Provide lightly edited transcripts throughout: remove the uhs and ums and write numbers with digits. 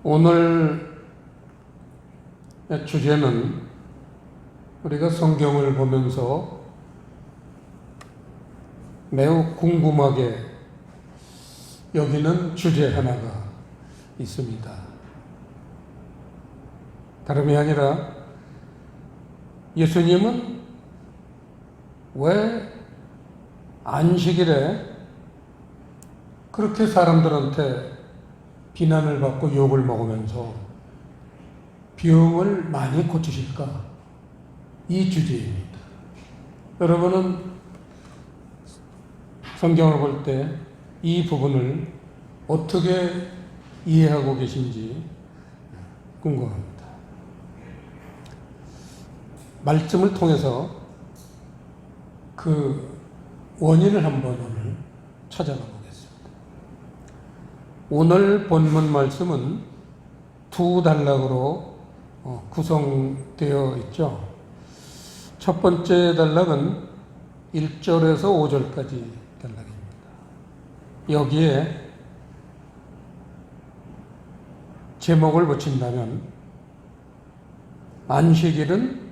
오늘 주제는 우리가 성경을 보면서 매우 궁금하게 여기는 주제 하나가 있습니다. 다름이 아니라 예수님은 왜 안식일에 그렇게 사람들한테 비난을 받고 욕을 먹으면서 병을 많이 고치실까? 이 주제입니다. 여러분은 성경을 볼 때 이 부분을 어떻게 이해하고 계신지 궁금합니다. 말씀을 통해서 그 원인을 한번 오늘 찾아가 보겠습니다. 오늘 본문 말씀은 두 단락으로 구성되어 있죠. 첫 번째 단락은 1절에서 5절까지 단락입니다. 여기에 제목을 붙인다면 안식일은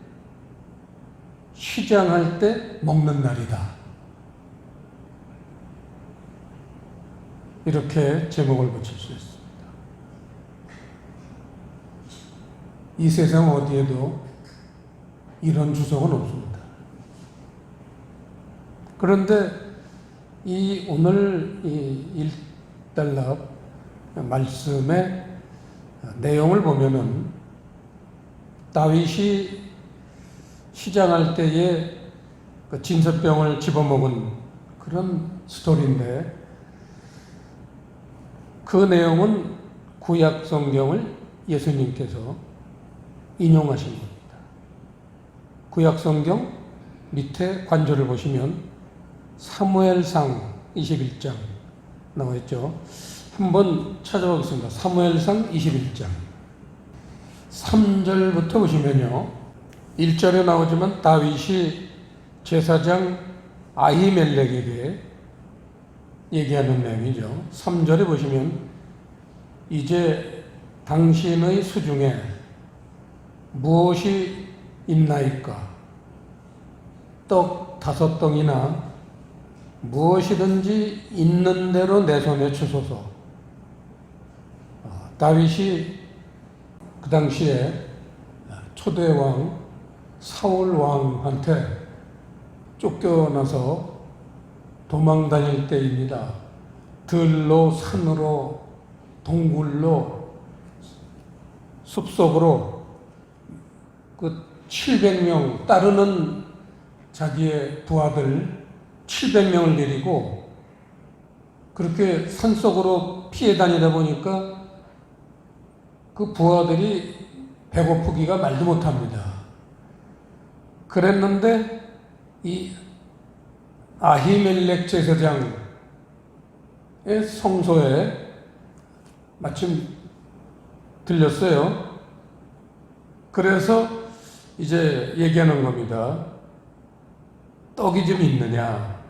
시장할 때 먹는 날이다. 이렇게 제목을 붙일 수 있습니다. 이 세상 어디에도 이런 주석은 없습니다. 그런데 이 오늘 이 1단락 말씀의 내용을 보면은 다윗이 시장할 때에 그 진설병을 집어먹은 그런 스토리인데 그 내용은 구약 성경을 예수님께서 인용하신 겁니다. 구약 성경 밑에 관절을 보시면 사무엘상 21장 나와 있죠. 한번 찾아보겠습니다. 사무엘상 21장 3절부터 보시면요. 1절에 나오지만 다윗이 제사장 아히멜렉에게 얘기하는 내용이죠. 3절에 보시면 이제 당신의 수중에 무엇이 있나이까? 떡 5덩이나 무엇이든지 있는 대로 내 손에 주소서. 다윗이 그 당시에 초대왕 사울왕한테 쫓겨나서 도망 다닐 때입니다. 들로, 산으로, 동굴로, 숲속으로 그 700명 따르는 자기의 부하들 700명을 데리고 그렇게 산속으로 피해 다니다 보니까 그 부하들이 배고프기가 말도 못합니다. 그랬는데 이 아히멜렉 제사장의 성소에 마침 들렸어요. 그래서 이제 얘기하는 겁니다. 떡이 좀 있느냐?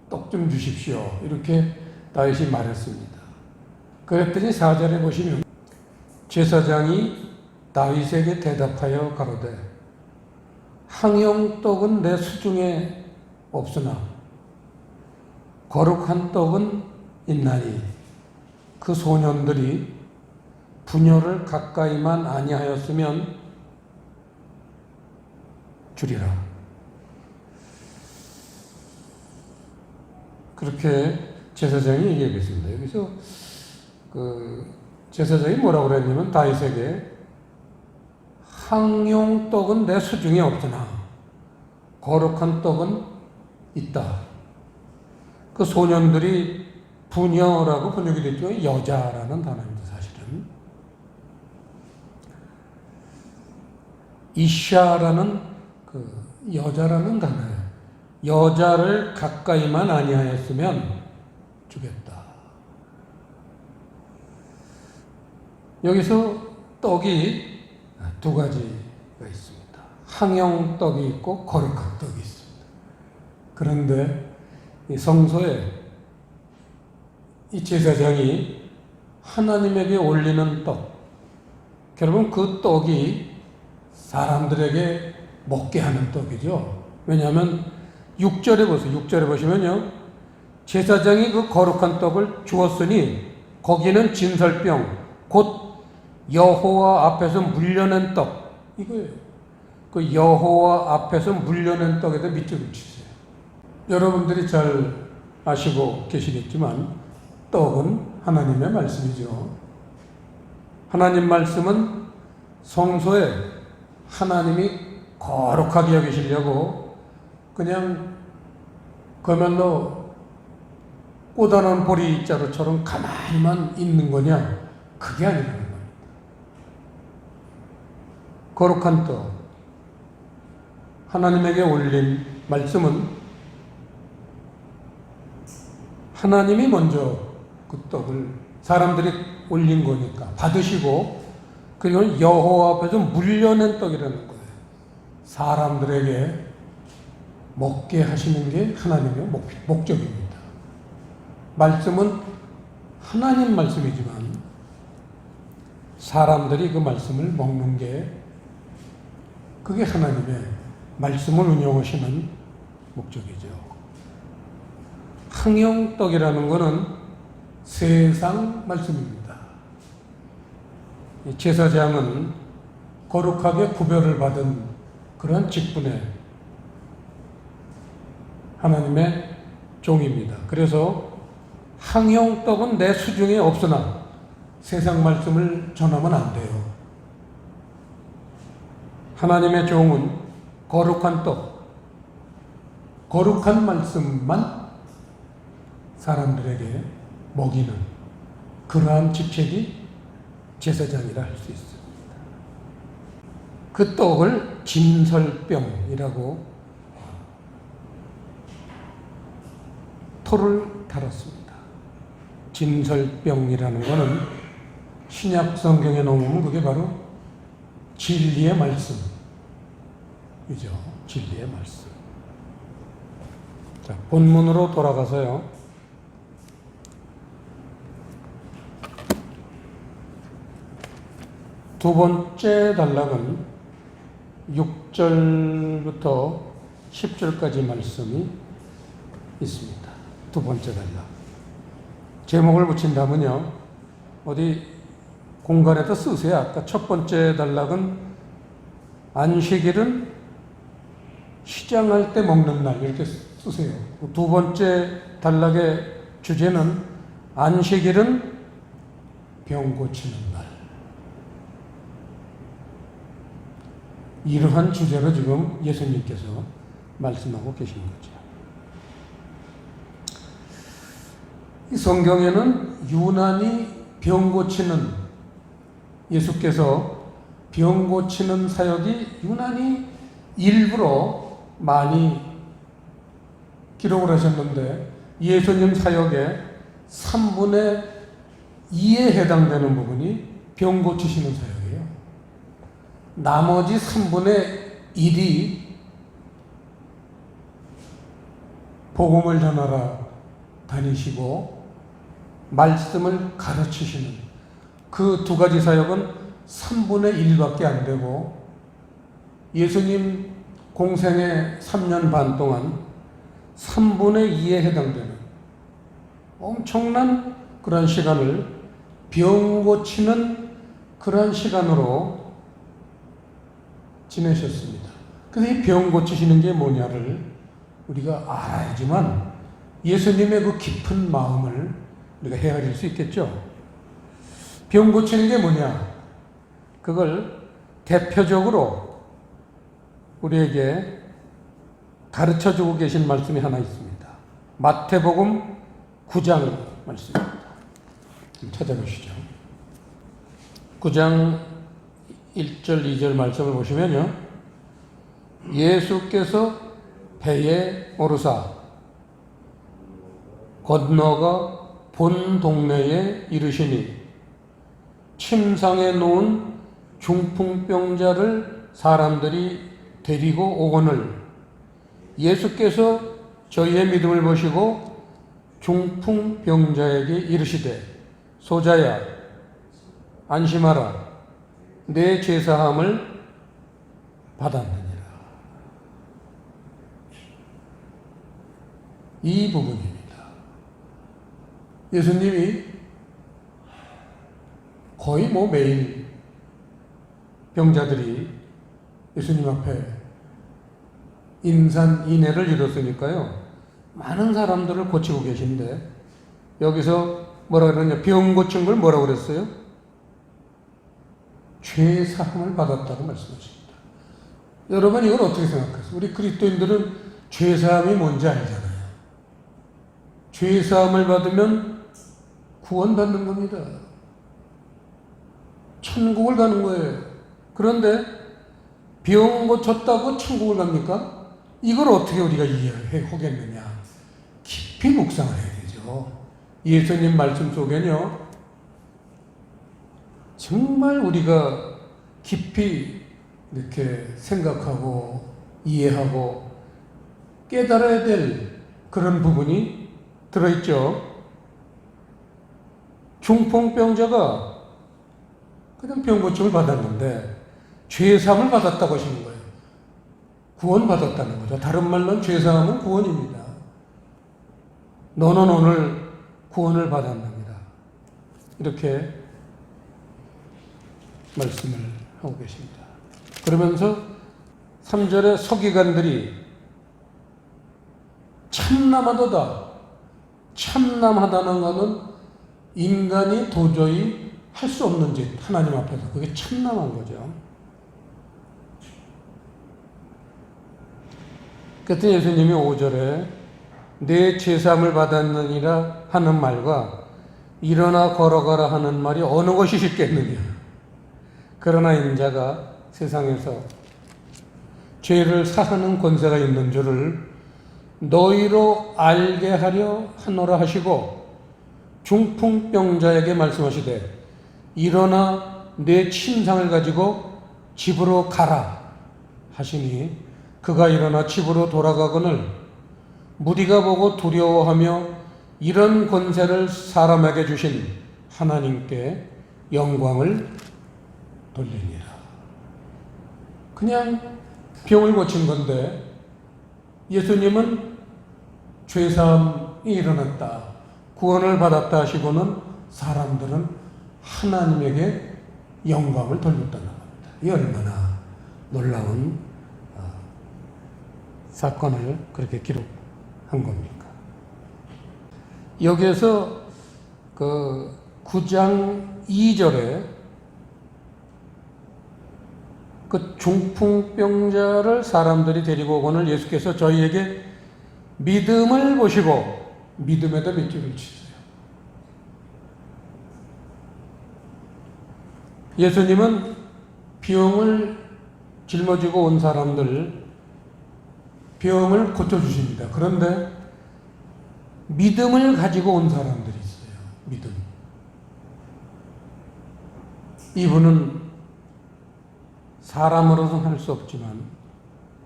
떡 좀 주십시오. 이렇게 다윗이 말했습니다. 그랬더니 4절에 보시면 제사장이 다윗에게 대답하여 가로되 항용떡은 내 수중에 없으나 거룩한 떡은 있나니 그 소년들이 부녀를 가까이만 아니하였으면 주리라. 그렇게 제사장이 얘기하겠습니다. 여기서 그 제사장이 뭐라고 그랬냐면 다윗에게 항용떡은 내 수중에 없으나 거룩한 떡은 있다. 그 소년들이 부녀라고 번역이 됐죠. 여자라는 단어입니다. 사실은 이샤라는 그 여자라는 단어예요. 여자를 가까이만 아니하였으면 주겠다. 여기서 떡이 두 가지가 있습니다. 항용떡이 있고 거룩한 떡이 있습니다. 그런데 이 성소에 이 제사장이 하나님에게 올리는 떡, 여러분, 그 떡이 사람들에게 먹게 하는 떡이죠. 왜냐하면 6절에 보세요. 6절에 보시면요, 제사장이 그 거룩한 떡을 주었으니 거기는 진설병 곧 여호와 앞에서 물려낸 떡, 이거예요. 그 여호와 앞에서 물려낸 떡에다 밑줄을 치세요. 여러분들이 잘 아시고 계시겠지만 떡은 하나님의 말씀이죠. 하나님 말씀은 성소에 하나님이 거룩하게 여기시려고 그냥 그야말로 꽂아놓은 보리자루처럼 가만히만 있는 거냐? 그게 아니라는 겁니다. 거룩한 떡, 하나님에게 올린 말씀은 하나님이 먼저 그 떡을 사람들이 올린 거니까 받으시고, 그리고 여호와 앞에서 물려낸 떡이라는 거예요. 사람들에게 먹게 하시는 게 하나님의 목적입니다. 말씀은 하나님 말씀이지만 사람들이 그 말씀을 먹는 게, 그게 하나님의 말씀을 운영하시는 목적이죠. 항영떡이라는 것은 세상 말씀입니다. 제사장은 거룩하게 구별을 받은 그런 직분의 하나님의 종입니다. 그래서 항영떡은 내 수중에 없으나 세상 말씀을 전하면 안 돼요. 하나님의 종은 거룩한 떡, 거룩한 말씀만 사람들에게 먹이는 그러한 직책이 제사장이라 할 수 있습니다. 그 떡을 진설병이라고 토를 달았습니다. 진설병이라는 것은 신약 성경에 놓으면 그게 바로 진리의 말씀이죠. 진리의 말씀. 자, 본문으로 돌아가서요. 두 번째 단락은 6절부터 10절까지 말씀이 있습니다. 두 번째 단락. 제목을 붙인다면요, 어디 공간에다 쓰세요. 아까 첫 번째 단락은 안식일은 시장할 때 먹는 날, 이렇게 쓰세요. 두 번째 단락의 주제는 안식일은 병 고치는 날. 이러한 주제로 지금 예수님께서 말씀하고 계신 거죠. 이 성경에는 유난히 병 고치는, 예수께서 병 고치는 사역이 유난히 일부러 많이 기록을 하셨는데, 예수님 사역의 3분의 2에 해당되는 부분이 병 고치시는 사역이에요. 나머지 3분의 1이 복음을 전하러 다니시고 말씀을 가르치시는 그 두 가지 사역은 3분의 1밖에 안 되고, 예수님 공생의 3년 반 동안 3분의 2에 해당되는 엄청난 그런 시간을 병 고치는 그런 시간으로 지내셨습니다. 그래서 이 병 고치시는 게 뭐냐를 우리가 알아야지만 예수님의 그 깊은 마음을 우리가 헤아릴 수 있겠죠. 병 고치는 게 뭐냐? 그걸 대표적으로 우리에게 가르쳐주고 계신 말씀이 하나 있습니다. 마태복음 9장 말씀입니다. 찾아보시죠. 9장 1절, 2절 말씀을 보시면요, 예수께서 배에 오르사 건너가 본 동네에 이르시니 침상에 놓은 중풍병자를 사람들이 데리고 오거늘 예수께서 저희의 믿음을 보시고 중풍병자에게 이르시되 소자야 안심하라 내 죄사함을 받았느니라. 이 부분입니다. 예수님이 거의 매일 병자들이 예수님 앞에 인산인해를 이뤘으니까요. 많은 사람들을 고치고 계신데 여기서 뭐라 그러냐? 병 고친 걸 뭐라고 그랬어요? 죄 사함을 받았다고 말씀하십니다. 여러분 이걸 어떻게 생각하세요? 우리 그리스도인들은 죄 사함이 뭔지 알잖아요. 죄 사함을 받으면 구원받는 겁니다. 천국을 가는 거예요. 그런데 병 고쳤다고 천국을 갑니까? 이걸 어떻게 우리가 이해하겠느냐? 깊이 묵상을 해야 되죠. 예수님 말씀 속에는요, 정말 우리가 깊이 이렇게 생각하고 이해하고 깨달아야 될 그런 부분이 들어있죠. 중풍병자가 그냥 병고침을 받았는데 죄사함을 받았다고 하시는 거예요. 구원받았다는 거죠. 다른 말로는 죄사함은 구원입니다. 너는 오늘 구원을 받았느니라. 이렇게 말씀을 하고 계십니다. 그러면서 3절에 서기관들이 참남하도다. 참남하다는 것은 인간이 도저히 할 수 없는 짓, 하나님 앞에서. 그게 참남한 거죠. 그때 예수님이 5절에 내 죄사함을 받았느니라 하는 말과 일어나 걸어가라 하는 말이 어느 것이 쉽겠느냐. 그러나 인자가 세상에서 죄를 사하는 권세가 있는 줄을 너희로 알게 하려 하노라 하시고 중풍병자에게 말씀하시되 일어나 내 침상을 가지고 집으로 가라 하시니 그가 일어나 집으로 돌아가거늘 무리가 보고 두려워하며 이런 권세를 사람에게 주신 하나님께 영광을 돌리니라. 그냥 병을 고친 건데 예수님은 죄사함이 일어났다, 구원을 받았다 하시고는 사람들은 하나님에게 영광을 돌렸다는 겁니다. 이 얼마나 놀라운 사건을 그렇게 기록한 겁니까? 여기에서 그 9장 2절에 그 중풍병자를 사람들이 데리고 오거늘 예수께서 저희에게 믿음을 보시고 믿음에다 몇 줄을 치세요. 예수님은 병을 짊어지고 온 사람들 병을 고쳐주십니다. 그런데 믿음을 가지고 온 사람들이 있어요. 믿음. 이분은 사람으로서는 할 수 없지만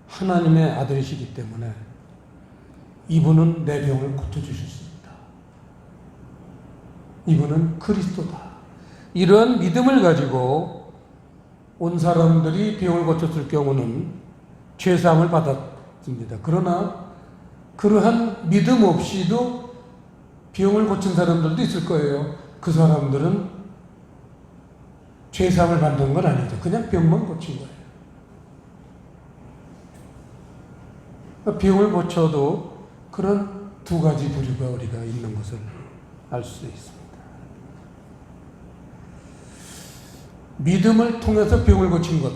하나님의 아들이시기 때문에 이분은 내 병을 고쳐주실 수 있다. 이분은 그리스도다. 이런 믿음을 가지고 온 사람들이 병을 고쳤을 경우는 죄사함을 받았습니다. 그러나 그러한 믿음 없이도 병을 고친 사람들도 있을 거예요. 그 사람들은 죄사함을 받는 건 아니죠. 그냥 병만 고친 거예요. 병을 고쳐도 그런 두 가지 부류가 우리가 있는 것을 알 수 있습니다. 믿음을 통해서 병을 고친 것,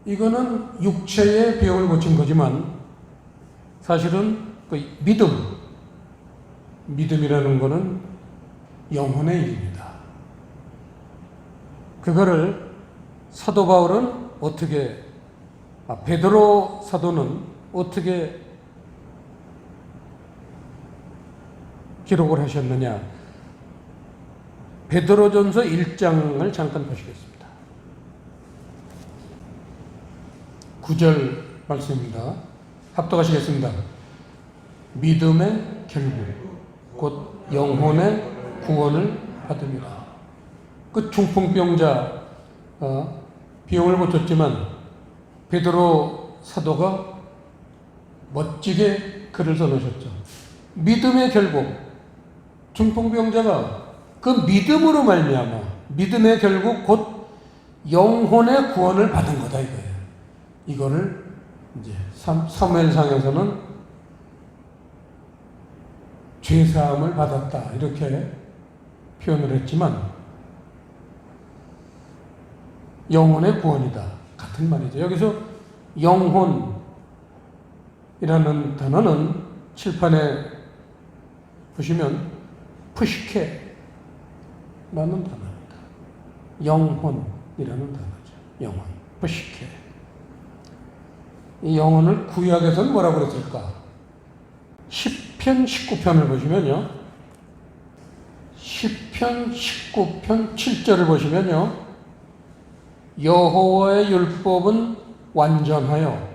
이거는 육체의 병을 고친 거지만 사실은 그 믿음이라는 것은 영혼의 일입니다. 그거를 사도 바울은 어떻게, 베드로 사도는 어떻게 기록을 하셨느냐. 베드로전서 1장을 잠깐 보시겠습니다. 9절 말씀입니다. 합독하시겠습니다. 믿음의 결국 곧 영혼의 구원을 받음이라. 그 중풍병자 비용을 고쳤지만 베드로 사도가 멋지게 글을 써놓으셨죠. 믿음의 결국, 중풍병자가 그 믿음으로 말미암아 믿음의 결국 곧 영혼의 구원을 받은 거다 이거예요. 이거를 이제 사무엘상에서는 죄사함을 받았다 이렇게 표현을 했지만 영혼의 구원이다 같은 말이죠. 여기서 영혼이라는 단어는 칠판에 보시면 푸시케라는 단어입니다. 영혼이라는 단어죠. 영혼, 푸시케. 이 영혼을 구약에서는 뭐라고 그랬을까? 10편 19편을 보시면요. 10편 19편 7절을 보시면요. 여호와의 율법은 완전하여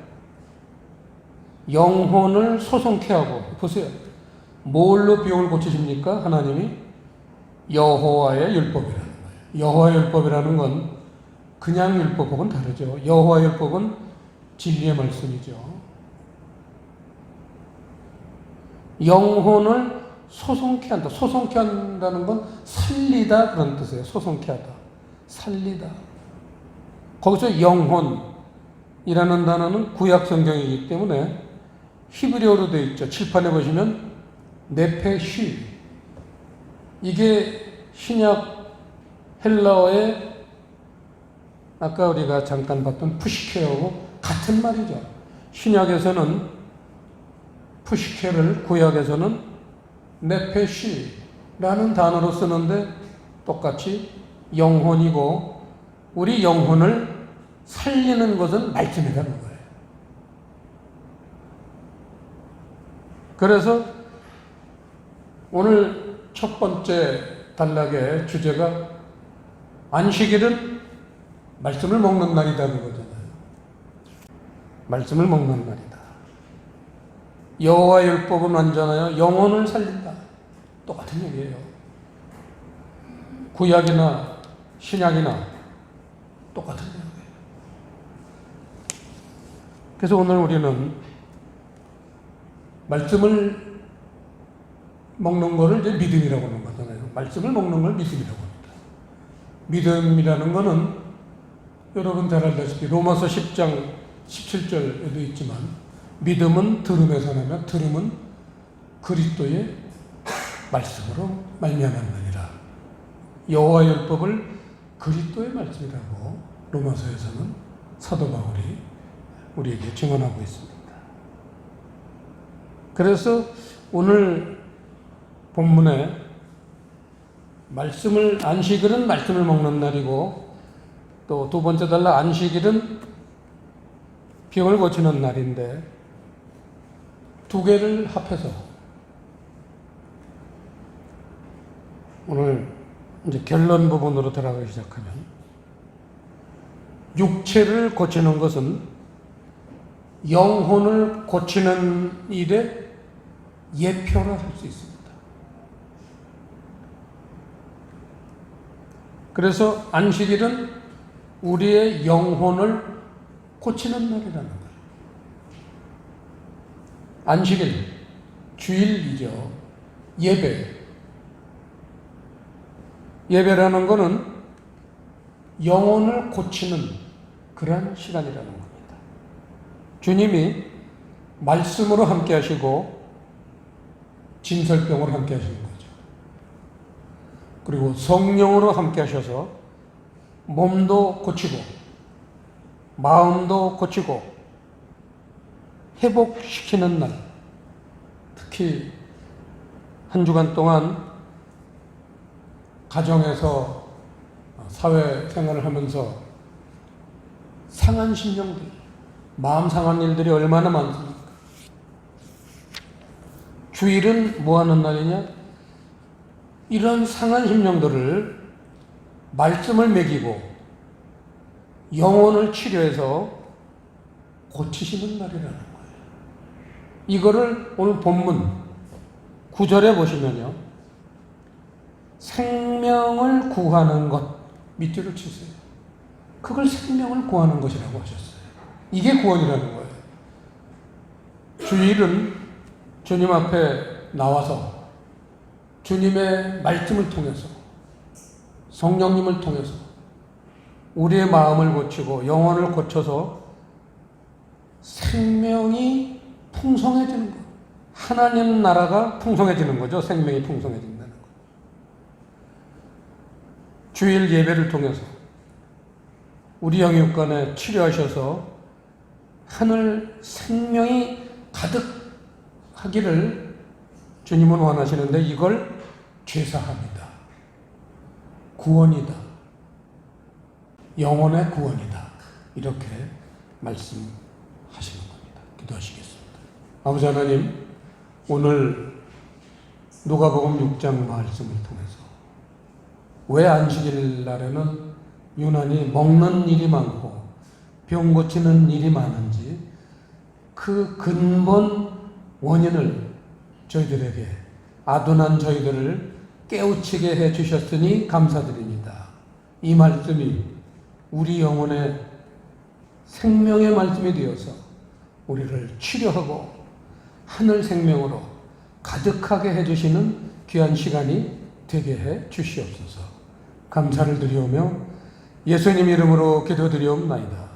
영혼을 소송케 하고, 보세요. 뭘로 비용을 고치십니까? 하나님이 여호와의 율법이라는 거예요. 여호와의 율법이라는 건 그냥 율법하고는 다르죠. 여호와의 율법은 진리의 말씀이죠. 영혼을 소송케 한다. 소송케 한다는 건 살리다 그런 뜻이에요. 소송케 하다. 살리다. 거기서 영혼이라는 단어는 구약 성경이기 때문에 히브리어로 되어 있죠. 칠판에 보시면 네페쉬. 이게 신약 헬라어의 아까 우리가 잠깐 봤던 푸시케하고 같은 말이죠. 신약에서는 푸시케를 구약에서는 네페쉬라는 단어로 쓰는데 똑같이 영혼이고 우리 영혼을 살리는 것은 말씀이라는 거예요. 그래서 오늘 첫 번째 단락의 주제가 안식일은 말씀을 먹는 날이다 그거잖아요. 말씀을 먹는 날이다. 여호와의 율법은 완전하여 영혼을 살린다. 똑같은 얘기예요. 구약이나 신약이나 똑같은 얘기예요. 그래서 오늘 우리는 말씀을 먹는 거를 이제 믿음이라고 하는 거잖아요. 말씀을 먹는 걸 믿음이라고 합니다. 믿음이라는 거는 여러분 잘 알다시피 로마서 10장 17절에도 있지만 믿음은 들음에서 나며 들음은 그리스도의 말씀으로 말미암았느니라. 여호와의 율법을 그리스도의 말씀이라고 로마서에서는 사도 바울이 우리에게 증언하고 있습니다. 그래서 오늘 본문에 말씀을 안식일은 말씀을 먹는 날이고 또 두 번째 달라 안식일은 병을 고치는 날인데 두 개를 합해서 오늘 이제 결론 부분으로 들어가기 시작하면 육체를 고치는 것은 영혼을 고치는 일에 예표를 할 수 있습니다. 그래서 안식일은 우리의 영혼을 고치는 날이라는 거예요. 안식일, 주일이죠. 예배. 예배라는 것은 영혼을 고치는 그런 시간이라는 겁니다. 주님이 말씀으로 함께 하시고 진설병으로 함께 하시는 거죠. 그리고 성령으로 함께 하셔서 몸도 고치고 마음도 고치고 회복시키는 날. 특히 한 주간 동안 가정에서 사회생활을 하면서 상한 심령들, 마음 상한 일들이 얼마나 많습니까? 주일은 뭐 하는 날이냐? 이런 상한 심령들을 말씀을 먹이고 영혼을 치료해서 고치시는 날이라는 거예요. 이거를 오늘 본문 9절에 보시면요. 생명을 구하는 것 밑줄을 치세요. 그걸 생명을 구하는 것이라고 하셨어요. 이게 구원이라는 거예요. 주일은 주님 앞에 나와서 주님의 말씀을 통해서 성령님을 통해서 우리의 마음을 고치고 영혼을 고쳐서 생명이 풍성해지는 것. 하나님 나라가 풍성해지는 거죠. 생명이 풍성해진다는 것. 주일 예배를 통해서 우리 영육간에 치료하셔서 하늘 생명이 가득하기를 주님은 원하시는데 이걸 죄사함이다. 구원이다. 영혼의 구원이다. 이렇게 말씀하시는 겁니다. 기도하시겠습니다. 아버지 하나님, 오늘 누가복음 6장 말씀을 통해서 왜 안식일 날에는 유난히 먹는 일이 많고 병 고치는 일이 많은지 그 근본 원인을 저희들에게 아둔한 저희들을 깨우치게 해 주셨으니 감사드립니다. 이 말씀이 우리 영혼의 생명의 말씀이 되어서 우리를 치료하고 하늘 생명으로 가득하게 해주시는 귀한 시간이 되게 해 주시옵소서. 감사를 드리오며 예수님 이름으로 기도드리옵나이다.